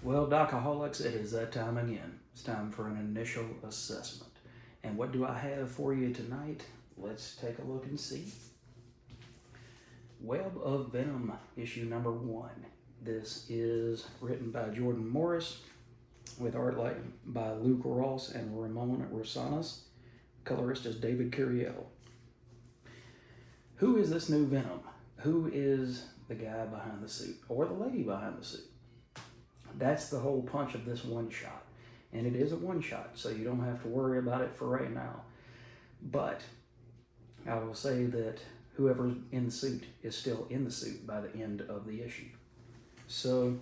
Well, Docaholics, it is that time again. It's time for an initial assessment. And what do I have for you tonight? Let's take a look and see. Web of Venom, issue number 1. This is written by Jordan Morris, with art by Luke Ross and Ramon Rosanas. Colorist is David Curiel. Who is this new Venom? Who is the guy behind the suit, or the lady behind the suit? That's the whole punch of this one shot. And it is a one shot, so you don't have to worry about it for right now. But I will say that whoever's in the suit is still in the suit by the end of the issue. So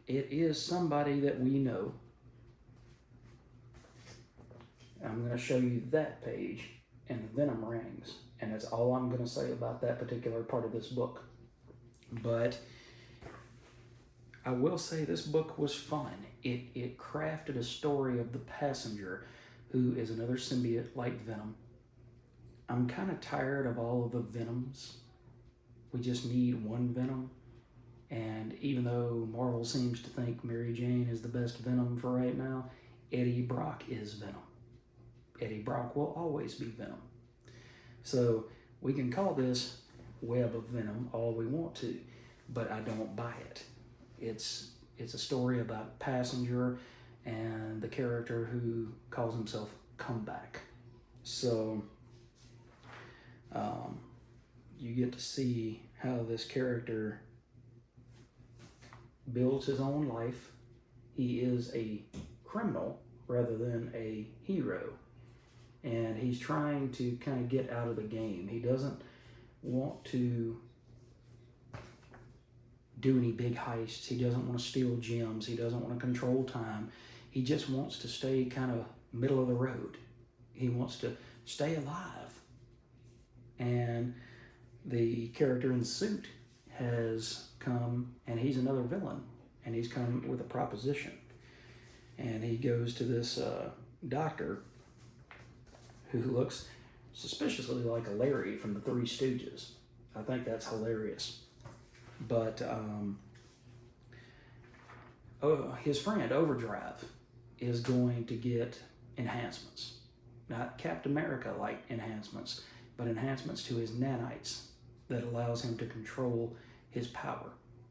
it is somebody that we know. I'm going to show you that page and the Venom rings. And that's all I'm going to say about that particular part of this book. But I will say this book was fun. It crafted a story of the Passenger, who is another symbiote like Venom. I'm kind of tired of all of the Venoms. We just need one Venom. And even though Marvel seems to think Mary Jane is the best Venom for right now, Eddie Brock is Venom. Eddie Brock will always be Venom. So we can call this Web of Venom all we want to, but I don't buy it. It's a story about Passenger and the character who calls himself Comeback. So you get to see how this character builds his own life. He is a criminal rather than a hero. And he's trying to kind of get out of the game. He doesn't want to do any big heists. He doesn't want to steal gems. He doesn't want to control time. He just wants to stay kind of middle of the road. He wants to stay alive. And the character in the suit has come, and he's another villain. And he's come with a proposition. And he goes to this doctor who looks suspiciously like a Larry from the Three Stooges. I think that's hilarious. But his friend Overdrive is going to get enhancements. Not Captain America-like enhancements, but enhancements to his nanites that allows him to control his power.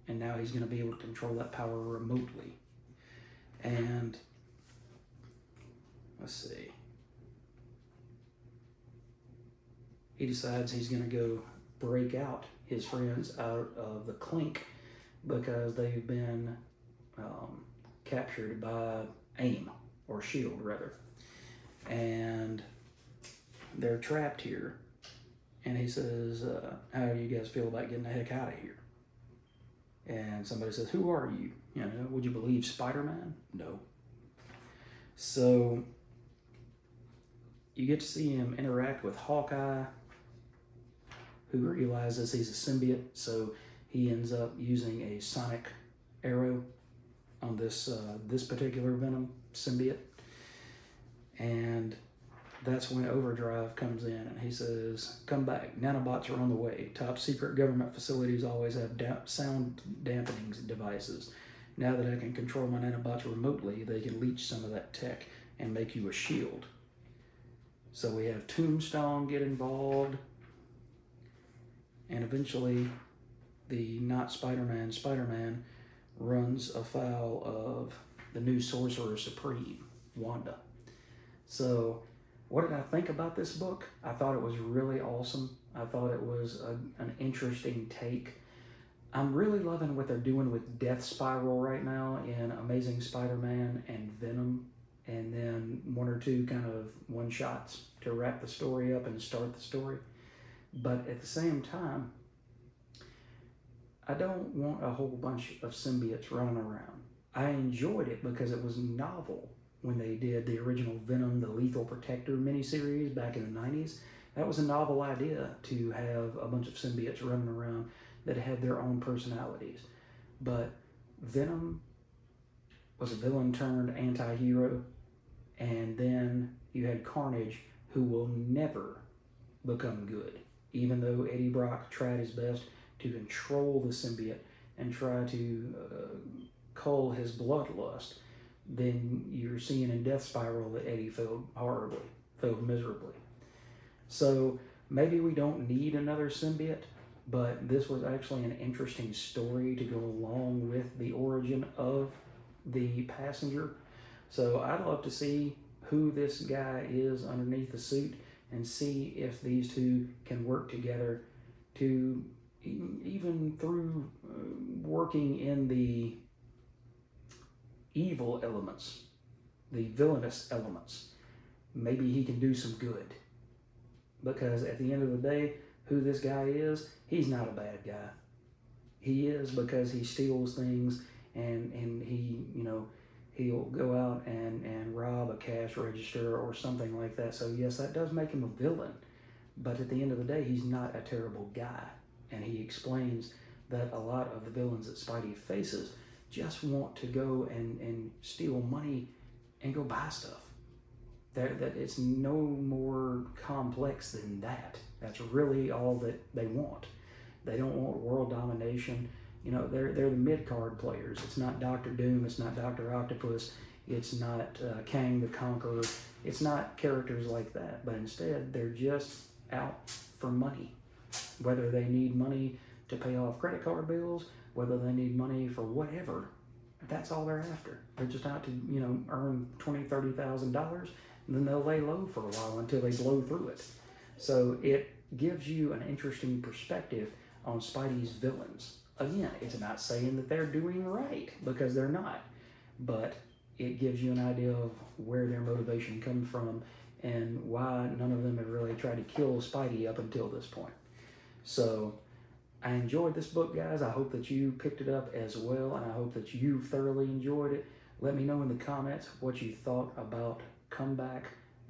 And now he's going to be able to control that power remotely. And let's see. He decides he's going to go break out his friends out of the clink because they've been captured by AIM, or SHIELD rather. And they're trapped here. And he says, how do you guys feel about getting the heck out of here? And somebody says, who are you? You know, would you believe Spider-Man? No. So you get to see him interact with Hawkeye, who realizes he's a symbiote, so he ends up using a sonic arrow on this particular Venom symbiote. And that's when Overdrive comes in and he says, come back, nanobots are on the way. Top secret government facilities always have sound dampening devices. Now that I can control my nanobots remotely, they can leech some of that tech and make you a shield. So we have Tombstone get involved, and eventually the not Spider-Man, Spider-Man runs afoul of the new Sorcerer Supreme, Wanda. So what did I think about this book? I thought it was really awesome. I thought it was an interesting take. I'm really loving what they're doing with Death Spiral right now in Amazing Spider-Man and Venom, and then one or two kind of one-shots to wrap the story up and start the story. But at the same time, I don't want a whole bunch of symbiotes running around. I enjoyed it because it was novel when they did the original Venom, the Lethal Protector miniseries back in the 90s. That was a novel idea, to have a bunch of symbiotes running around that had their own personalities. But Venom was a villain turned anti-hero, and then you had Carnage, who will never become good, even though Eddie Brock tried his best to control the symbiote and try to cull his bloodlust, then you're seeing in Death Spiral that Eddie failed horribly, failed miserably. So maybe we don't need another symbiote, but this was actually an interesting story to go along with the origin of the passenger. So I'd love to see who this guy is underneath the suit and see if these two can work together to even through working in the evil elements, the villainous elements. Maybe he can do some good. Because at the end of the day, who this guy is, he's not a bad guy. He is because he steals things and he, he'll go out and rob a cash register or something like that. So yes, that does make him a villain. But at the end of the day, he's not a terrible guy. And he explains that a lot of the villains that Spidey faces just want to go and steal money and go buy stuff. That it's no more complex than that. That's really all that they want. They don't want world domination. They're the mid-card players. It's not Doctor Doom. It's not Dr. Octopus. It's not Kang the Conqueror. It's not characters like that. But instead, they're just out for money. Whether they need money to pay off credit card bills, whether they need money for whatever, that's all they're after. They're just out to, earn $20,000, $30,000, and then they'll lay low for a while until they blow through it. So it gives you an interesting perspective on Spidey's villains. Again, it's not saying that they're doing right, because they're not, but it gives you an idea of where their motivation comes from and why none of them have really tried to kill Spidey up until this point. So I enjoyed this book, guys. I hope that you picked it up as well, and I hope that you thoroughly enjoyed it. Let me know in the comments what you thought about Comeback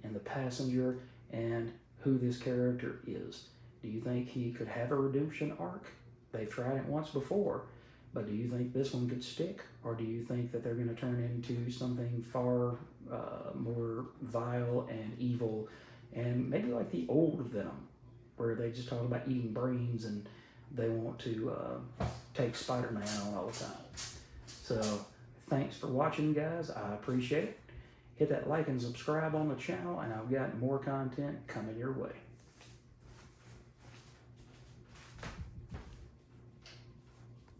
and the Passenger and who this character is. Do you think he could have a redemption arc? They've tried it once before, but do you think this one could stick? Or do you think that they're going to turn into something far more vile and evil, and maybe like the old Venom, where they just talk about eating brains and they want to take Spider-Man on all the time? So thanks for watching, guys. I appreciate it. Hit that like and subscribe on the channel, and I've got more content coming your way.